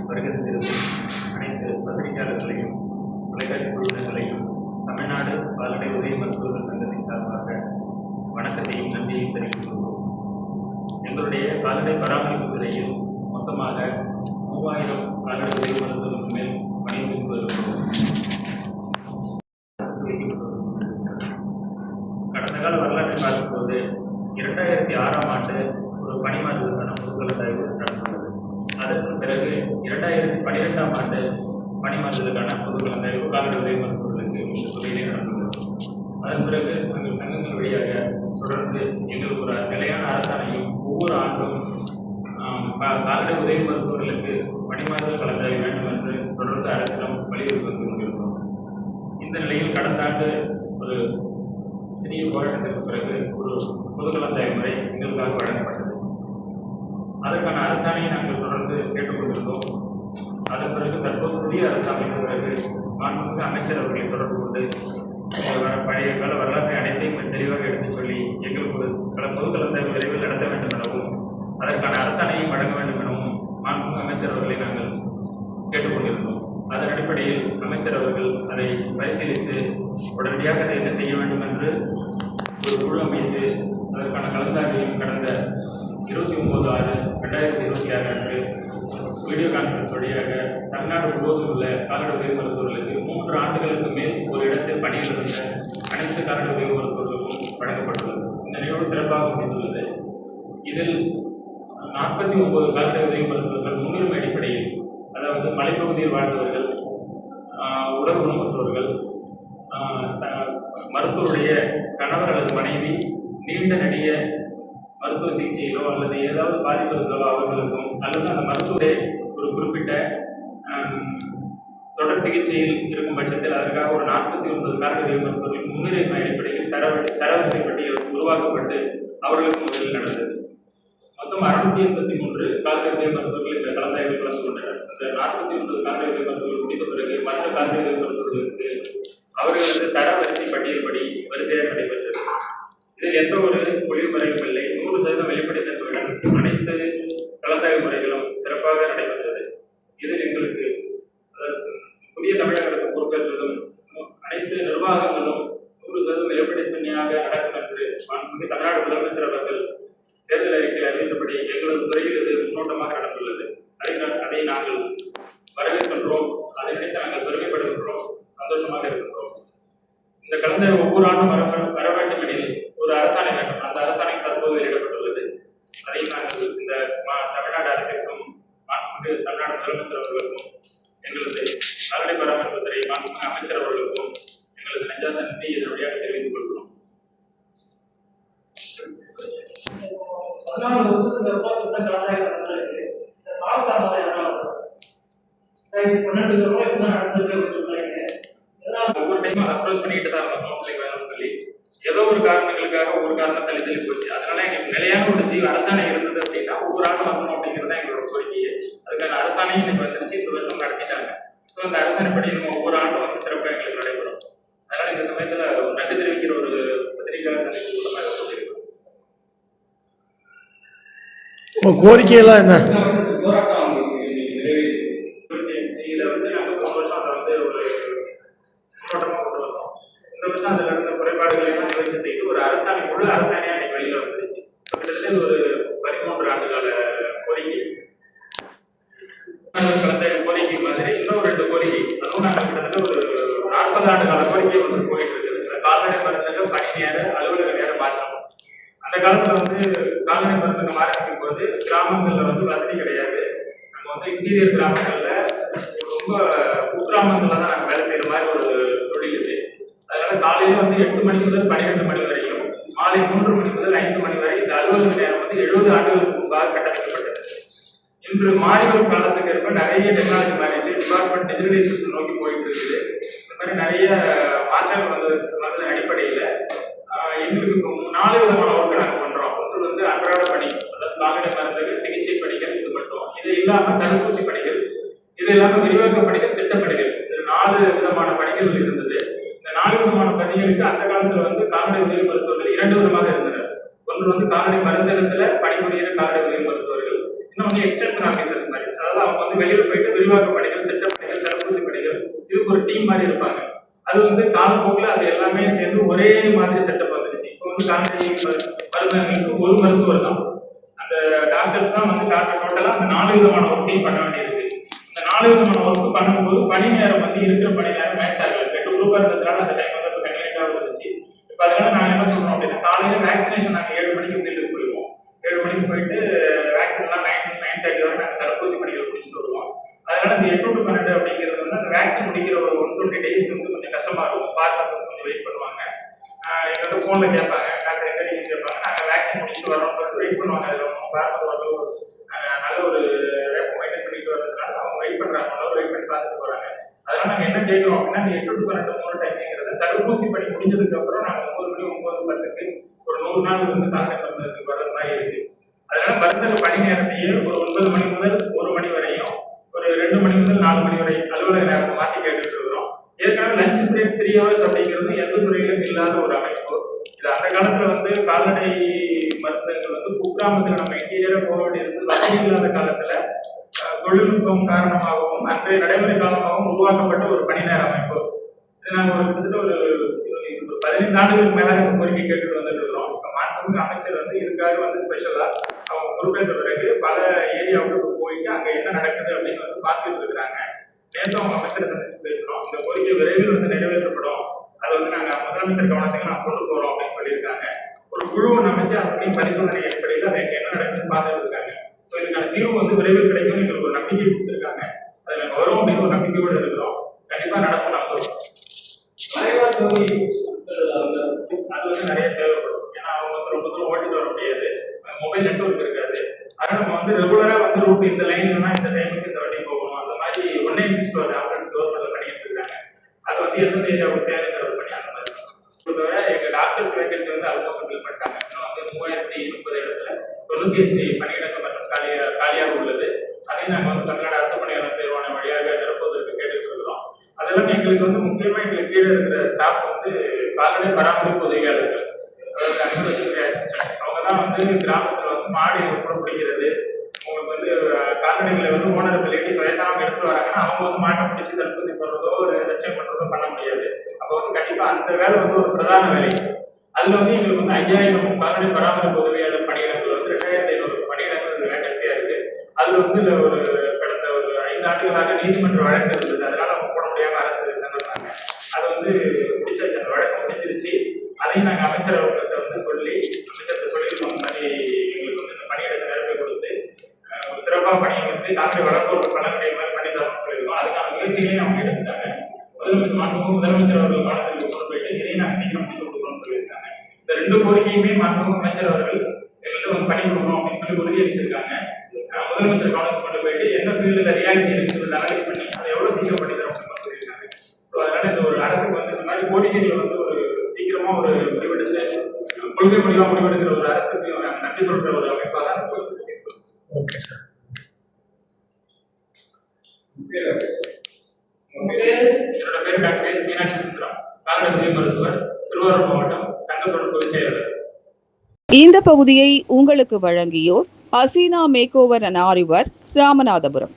வருகிறதிருக்கும் அனைத்து பத்திரிகையாளர்களையும் தொலைக்காட்சி குழுவினர்களையும் தமிழ்நாடு கால்நடை உதவி மருத்துவர்கள் சங்கத்தின் சார்பாக வணக்கத்தையும் நன்றியையும் தெரிவித்துக் கொள்வோம். எங்களுடைய கால்நடை பராமரிப்பு துறையில் மொத்தமாக 3000 கால்நடை உதவி மருத்துவர்கள் மேல் பணிபுரிந்து வருகிறோம். கடந்த கால வரலாற்றை பார்க்கும்போது 2006ஆம் ஆண்டு ஒரு பணிமாறுதலுக்கான பொதுக்கலந்தாய்வு நடந்துள்ளது. அதற்கு பிறகு 2012ஆம் ஆண்டு பணிமாறுதலுக்கான பொதுக்கலந்தாய்வு கால்நடை உதவி மருத்துவர்களுக்கு இந்த துறையிலே நடந்துள்ளது. அதன் பிறகு எங்கள் சங்கங்கள் வழியாக தொடர்ந்து எங்களுக்கு ஒரு நிலையான அரசாணையும் ஒவ்வொரு ஆண்டும் கால்நடை உதவி மருத்துவர்களுக்கு பணிமாறுதல் கலந்தாய்வு வேண்டும் என்று தொடர்ந்து அரசிடம் வலியுறுத்தி வந்து கொண்டிருக்கிறோம். இந்த நிலையில் கடந்த ஆண்டு ஒரு சிறிய போராட்டத்திற்கு பிறகு ஒரு பொதுக்கலந்தாய்வு முறை எங்களுக்காக வழங்கப்பட்டது. அதற்கான அரசாணையை நாங்கள் தொடர்ந்து கேட்டுக்கொண்டிருந்தோம். அதன் பிறகு தற்போது புதிய அரசாணைக்கு பிறகு மாண்புமிகு அமைச்சர் அவர்களை தொடர்பு கொண்டு பழைய கால வரலாற்றை அனைத்தையும் தெளிவாக எடுத்துச் சொல்லி எங்களுக்கு ஒரு பொதுக்கலந்தாய்வு விரைவில் நடத்த வேண்டும் எனவும் அதற்கான அரசாணையை வழங்க வேண்டும் எனவும் மாண்புமிகு அமைச்சர் அவர்களை நாங்கள் கேட்டுக்கொண்டிருந்தோம். அதன் அடிப்படையில் அமைச்சர் அவர்கள் அதை பரிசீலித்து உடனடியாக அதை என்ன செய்ய வேண்டும் என்று ஒரு குழு அமைத்து அதற்கான கலந்தாய்வையும் கடந்த 29/6/2026 அன்று வீடியோ கான்ஃபரன்ஸ் வழியாக தமிழ்நாடு முழுவதும் உள்ள கால்நடை உதவி மருத்துவர்களுக்கு 3 ஆண்டுகளுக்கு மேல் ஒரு இடத்தில் பணியில் இருந்த அனைத்து கால்நடை உதவி மருத்துவர்களுக்கும் வழங்கப்பட்டுள்ளது. இந்த நிகழ்வு சிறப்பாக முடிந்துள்ளது. இதில் 49 கால்நடை உதவி மருத்துவர்கள் முன்னுரிமை அடிப்படையில், அதாவது மலைப்பகுதியில் வாழ்ந்தவர்கள், உடல் ஊனமுற்றவர்கள், மருத்துவருடைய கணவர் அல்லது மனைவி நீண்ட நெடிய மருத்துவ சிகிச்சையிலோ அல்லது ஏதாவது பாதிப்பு இருந்தாலோ அவர்களுக்கும், அல்லது அந்த மருத்துவரை ஒரு குறிப்பிட்ட தொடர் சிகிச்சையில் இருக்கும் பட்சத்தில் அதற்காக ஒரு 49 கால்நடை உதவி மருத்துவர்கள் முன்னுரிமை அடிப்படையில் தரவரிசை பட்டியல் உருவாக்கப்பட்டு அவர்களுக்கு முதலில் நடந்தது. மொத்தம் 683 கால்நடை உதவி மருத்துவர்கள் இந்த கலந்தாய்வில் கலந்து கொண்டனர். இந்த 49 கால்நடை உதவி மருத்துவர்கள் முடிந்த பிறகு மற்ற கால்நடை உதவி மருத்துவர்களுக்கு அவர்களது தரவரிசை பட்டியல்படி வரிசையாக நடைபெற்றது. இதில் எந்த ஒரு ஒளிவுமுறையும் இல்லை. 100% வெளிப்படைத்தன்மையுடன் அனைத்து கலந்தாய்வு முறைகளும் சிறப்பாக நடைபெற்றது. இதில் எங்களுக்கு புதிய தமிழக அரசு பொறுப்பேற்றதும் அனைத்து நிர்வாகங்களும் 100% வெளிப்படைத்தன்மையாக நடக்கும் என்று மாண்புமிகு தமிழ்நாடு முதலமைச்சர் அவர்கள் தேர்தல் அறிக்கையில் அறிவித்தபடி எங்களது துறையில் இது முன்னோட்டமாக நடந்துள்ளது. அதை நாங்கள் வரவேற்கின்றோம். அதை நினைத்து நாங்கள் பெருமைப்படுகின்றோம், சந்தோஷமாக இருக்கின்றோம். இந்த கலந்தாய்வு ஒவ்வொரு ஆண்டும் வர வேண்டும் எனில் ஒரு அரசாணை வேண்டும். அந்த அரசாணை தற்போது வெளியிடப்பட்டுள்ளது. அதை நாங்கள் இந்த தமிழ்நாடு அரசிற்கும் மாண்புமிகு தமிழ்நாடு முதலமைச்சர் அவர்களுக்கும் எங்களது கால்நடை பராமரிப்பு துறை மாண்புமிகு அமைச்சர் அவர்களுக்கும் எங்களது நெஞ்சார்ந்த நன்றி இதன் வழியாக தெரிவித்துக் கொள்கிறோம். 14 வருஷத்துக்கு அப்புறம் கலந்தாய்வு நடந்திருக்கு. இந்த காலத்தாமதம் எதனால? 12 வருஷமா இப்பதான் நடந்திருக்கு. ஒவ்வொரு டைமும் அப்ரோச் பண்ணிட்டு தான் இருந்தோம் கவுன்சிலிங் வேணும்னு சொல்லி. ஏதோ ஒரு காரணங்களுக்காக ஒவ்வொரு காரணம் தள்ளி போச்சு. அதனால எங்களுக்கு நிலையான ஒரு அரசாணை இருந்தது அப்படின்னா ஒவ்வொரு ஆண்டும் வரணும் அப்படிங்கிறது எங்களோட கோரிக்கையே. அதுக்கான அரசாணையும் இன்னைக்கு வந்துருச்சு. இந்த வருஷம் நடத்திட்டாங்க. ஸோ அந்த அரசாணைப்படி நம்ம ஒவ்வொரு ஆண்டும் வந்து சிறப்பாக எங்களுக்கு நடைபெறும். அதனால இந்த சமயத்துல நன்றி தெரிவிக்கிற ஒரு பத்திரிகையாளர் சந்திப்பு கூட்டமாக சொல்லியிருக்கோம். கோரிக்கையெல்லாம் என்ன? இதை வந்து நாங்கள் போன வருஷம் அதை வந்து ஒரு முன்னோட்டமாக கொண்டு வந்தோம். இந்த வருஷம் அதில் இருந்த குறைபாடுகளை எல்லாம் நிவர்த்தி செய்து ஒரு அரசாணை, முழு அரசாணையாக இன்னைக்கு வெளியில் வந்துருச்சு. கிட்டத்தட்ட ஒரு 13 ஆண்டு கால கோரிக்கை. கலந்தாய்வு கோரிக்கை மாதிரி இன்னும் 2 கோரிக்கை, அதுவும் நாங்கள் கிட்டத்தட்ட ஒரு 40 ஆண்டு கால கோரிக்கை வந்து போயிட்டு இருக்குது. கால்நடை மருந்தகம் பணி நேர அலுவலக நேர மாற்றம். அந்த காலத்தில் வந்து கால்நடை மருந்தகம் ஆரம்பிக்கும் போது கிராமங்களில் வந்து வசதி கிடையாது. நம்ம வந்து இன்டீரியர் கிராமங்களில் ரொம்ப குக்கிராமங்களில் தான் நாங்கள் வேலை செய்கிற மாதிரி ஒரு தொழில் இது. அதனால காலையில் வந்து 8 மணி முதல் 12 மணி வரைக்கும், மாலை 3 மணி முதல் 5 மணி வரை இந்த அலுவலக நேரம் வந்து 70 ஆண்டுகளுக்கு முன்பாக கட்டமைக்கப்பட்டது. இன்று மாறி வரும் காலத்துக்கு ஏற்ப நிறைய டெக்னாலஜி மாறிடுச்சு. டிபார்ட்மெண்ட் டிஜிட்டலைசேஷன் நோக்கி போயிட்டு இருக்குது. இந்த மாதிரி நிறைய மாற்றங்கள் வந்ததன் அடிப்படையில் எங்களுக்கு இப்போ 4 விதமான ஒர்க்கு நாங்கள் பண்ணுறோம். ஒன்று வந்து அன்றாட பணி, அதாவது கால்நடை மருந்தக சிகிச்சை பணிகள், இது மட்டும். இது இல்லாமல் தடுப்பூசி பணிகள், இது இல்லாமல் விரிவாக்க பணிகள், திட்டப்பணிகள், இது 4 விதமான பணிகள் இருந்தது. இந்த 4 விதமான பணிகளுக்கு அந்த காலத்தில் வந்து கால்நடை உதவி மருத்துவர்கள் 2 விதமாக இருந்தனர். ஒன்று வந்து கால்நடை மருந்தகத்தில் பணிபுரிகிற கால்நடை உதவி மருத்துவர்கள், இன்னொன்று எக்ஸ்டென்ஷன் ஆஃபீஸர்ஸ் மாதிரி, அதாவது அதாவது அவங்க வந்து வெளியில போயிட்டு விரிவாக்க பணிகள், திட்ட பணிகள், தடுப்பூசி பணிகள், இதுக்கு ஒரு டீம் மாதிரி இருப்பாங்க. அது வந்து காலப்போக்கில் அது எல்லாமே சேர்ந்து ஒரே மாதிரி செட்டப் வந்துருச்சு. இப்போ வந்து கால்நடை மருத்துவர்களுக்கு ஒரு மருத்துவர் தான், அந்த டாக்டர்ஸ் தான் வந்து டோட்டலா அந்த 4 விதமான ஒர்க்கையும் பண்ண வேண்டியிருக்கு. இந்த 4 விதமான ஒர்க் பண்ணும்போது பணி நேரம் வந்து இருக்கிற பணி நேரம் மேட்ச் ஆகல. 2 குரூப்பா இருந்ததுனால அந்த டைம் வந்து கன்வீனியன்டா இருந்துச்சு. இப்போ அதனால நாங்க என்ன சொல்றோம் அப்படின்னா, காலையில வேக்சினேஷன் நாங்க 7 மணிக்கு வீட்டுக்கு போயிடுவோம். 7 மணிக்கு போயிட்டு வேக்சின் எல்லாம் 9:30 வரை நாங்க தடுப்பூசி பணிகள் முடிச்சுட்டு வருவோம். அதனால இந்த 8 to 12 அப்படிங்கிறது வந்து அந்த வேக்சின் முடிக்கிற ஒரு 120 days வந்து கொஞ்சம் கஷ்டமா இருக்கும். பார்மர்ஸ் வந்து கொஞ்சம் வெயிட் பண்ணுவாங்க. எங்கள்கிட்ட ஃபோன்ல கேட்பாங்க, டாக்டர் எங்க நீங்க கேட்பாங்க. நாங்கள் வேக்சின் முடிச்சுட்டு வரோம்னு சொல்லிட்டு வெயிட் பண்ணுவாங்க. அதில் பார்மர் வந்து நல்ல ஒரு ரேப்போ மெயின்டைன் பண்ணிட்டு வரதுனால அவங்க வெயிட் பண்றாங்க, வெயிட் பண்ணி பார்த்துட்டு போறாங்க. அதனால நாங்கள் என்ன கேட்குறோம் அப்படின்னா, இந்த 8 to 12 3 டைம்ங்கிறது தடுப்பூசி பணி முடிஞ்சதுக்கு அப்புறம் நாங்கள் 9 மணி 9:10 ஒரு 100 நாள் வந்து காலை மருந்துக்கு வர்றது மாதிரி இருக்கு. அதனால மருந்துக்கு பணி நேரத்தையே ஒரு 9 மணி முதல் 1 மணி வரையும், ஒரு 2 மணி முதல் 4 மணி வரை அலுவலக நேரத்தை மாற்றி கேட்டுட்டு இருக்கிறோம். ஏற்கனவே லஞ்ச் பிரேக் 3 hours அப்படிங்கிறது எந்த துறையிலும் இல்லாத ஒரு அமைப்பு. இது அந்த காலத்துல வந்து கால்நடை மருந்துகள் வந்து குக்கிராமத்தில் நம்ம இன்டீரியரா போக வேண்டியிருந்து வசதி இல்லாத காலத்துல தொழில்நுட்பம் காரணமாகவும் அன்றைய நடைமுறை காலமாகவும் உருவாக்கப்பட்ட ஒரு பணி நேர அமைப்பு. இது நாங்கள் ஒரு கிட்டத்தட்ட ஒரு 15 ஆண்டுகளுக்கு மேலாக இந்த கோரிக்கை கேட்டுட்டு வந்துட்டு இருக்கிறோம். இப்போ மாண்புமிகு அமைச்சர் வந்து இதுக்காக வந்து ஸ்பெஷலா அவங்க பொறுப்பேற்ற பிறகு பல ஏரியாவுக்கு போயிட்டு அங்க என்ன நடக்குது அப்படின்னு வந்து பார்த்துட்டு இருக்கிறாங்க. நேற்று அவங்க அமைச்சரை சந்தித்து பேசுறோம். இந்த கோரிக்கை விரைவில் வந்து நிறைவேற்றப்படும், அதை வந்து நாங்கள் முதலமைச்சர் கவனத்துக்கு நான் கொண்டு போறோம் அப்படின்னு சொல்லியிருக்காங்க. ஒரு குழுவை அமைச்சு அப்படி பரிசோதனை அடிப்படையில் அதை எங்க என்ன நடக்குதுன்னு பார்த்துட்டு இருக்காங்க. ஸோ இதுக்கான தீர்வு வந்து விரைவில் கிடைக்கும் எங்களுக்கு ஒரு நம்பிக்கை கொடுத்துருக்காங்க. அது நாங்கள் வரும் அப்படின்னு ஒரு நம்பிக்கையோடு இருக்கிறோம். கண்டிப்பா நடக்கும் நம்புறோம். அது வந்து நிறைய தேவைப்படும். ஏன்னா அவங்க வந்து ரொம்ப தூரம் ஓட்டிட்டு வர முடியாது, மொபைல் நெட்வொர்க் இருக்காது. அதனால நம்ம வந்து ரெகுலரா வந்து ரூட் இந்த லைன்லனா இந்த டைமுக்கு இந்த வண்டி போகணும், அந்த மாதிரி 1964 ஆம்புலன்ஸ் கவர்மெண்ட்ல பண்ணிட்டு இருக்காங்க. அது வந்து எந்தெந்த ஏரியாவுக்கு தேவைங்கிறது பண்ணி அந்த மாதிரி பொறுத்தவரை எங்க டாக்டர்ஸ் வேகன்சி வந்து ஆல்மோஸ்ட் ஃபில் பண்ணிட்டாங்க. இன்னும் வந்து 3030 இடத்துல 95 பணியிடங்கள் மற்றும் காலியாக உள்ளது. அதையும் நாங்கள் வந்து தமிழ்நாடு அரசு பணியாளர் தேர்வாணையம் வழியாக நிரப்புவதற்கு கேட்டுட்டு இருக்கிறோம். அதெல்லாம் எங்களுக்கு வந்து முக்கியமா எங்களுக்கு கீழே இருக்கிற ஸ்டாஃப் வந்து கால்நடை பராமரிப்பு உதவியாளர்கள், அதாவது அட்மினிஸ்ட்ரேட்டிவ் அசிஸ்டன்ட். அவங்க தான் வந்து கிராமத்தில் வந்து மாடு கூட பிடிக்கிறது, உங்களுக்கு வந்து கால்நடைகளை வந்து ஓனர் லேடிஸ் வயசானவங்க எடுத்துட்டு வராங்கன்னா அவங்க வந்து மாட்டை பிடிச்சி தடுப்பூசி போடுறதோ ஒரு ரெஸ்டைன் பண்ணுறதோ பண்ண முடியாது. அப்போ வந்து கண்டிப்பாக அந்த வேலை வந்து ஒரு பிரதான வேலை. அதில் வந்து எங்களுக்கு வந்து 5000 கால்நடை பராமரிப்பு உதவியாளர் பணியிடங்கள் வந்து 2500 பணியிடங்கள் வேகன்சியா இருக்கு. அதில் வந்து ஒரு கடந்த ஒரு 5 ஆண்டுகளாக நீதிமன்ற வழக்கு இருந்தது, அதனால அவங்க போட முடியாம அரசு தந்துருந்தாங்க. அது வந்து முடிச்சாச்சு, அந்த வழக்கு முடிஞ்சிருச்சு. அதையும் நாங்கள் அமைச்சர் அவர்கிட்ட வந்து அமைச்சர்கிட்ட சொல்லியிருக்கோம். இந்த மாதிரி எங்களுக்கு வந்து இந்த பணியிடத்தை நிரப்பி கொடுத்து ஒரு சிறப்பாக பணியை வந்து கால்நடை வளர்ப்போர் பலனுடைய மாதிரி பண்ணி தரணும்னு சொல்லியிருக்கோம். அதுக்கான முயற்சிகளையும் அவங்க எடுத்துட்டாங்க. முதலமைச்சர் அவர்கள் காலத்துக்கு கொண்டு போயிட்டு இதையும் நாங்கள் சீக்கிரம் முடிச்சு கொடுக்கணும்னு சொல்லியிருக்காங்க. இந்த 2 கோரிக்கையுமே மாண்புமிகு அமைச்சர் அவர்கள் எங்கள்கிட்ட வந்து பண்ணி கொடுக்கணும் அப்படின்னு சொல்லி உறுதியளிச்சிருக்காங்க. முதலமைச்சர் கவனத்துக்கு கொண்டு போயிட்டு என்ன ஃபீல்டுல ரியாலிட்டி இருக்குன்னு அனலைஸ் பண்ணி அதை எவ்வளவு சீக்கிரம் பண்ணி தரோம் சொல்லியிருக்காங்க. ஸோ அதனால இந்த ஒரு அரசுக்கு வந்து இந்த மாதிரி கோரிக்கைகள் வந்து ஒரு சீக்கிரமா ஒரு முடிவெடுத்து கொள்கை முடிவா முடிவெடுக்கிற ஒரு அரசுக்கு நன்றி சொல்ற ஒரு அமைப்பாக தான் ஓகே சார். என்னோட பேர் டாக்டர் எஸ் மீனாட்சி சுந்தரம், கால்நடை மருத்துவர், திருவாரூர் மாவட்டம் சங்கத்தோட பொதுச் செயலாளர். இந்த பகுதியை உங்களுக்கு வழங்கியோர் Haseena make over and Aari work, Ramanathapuram.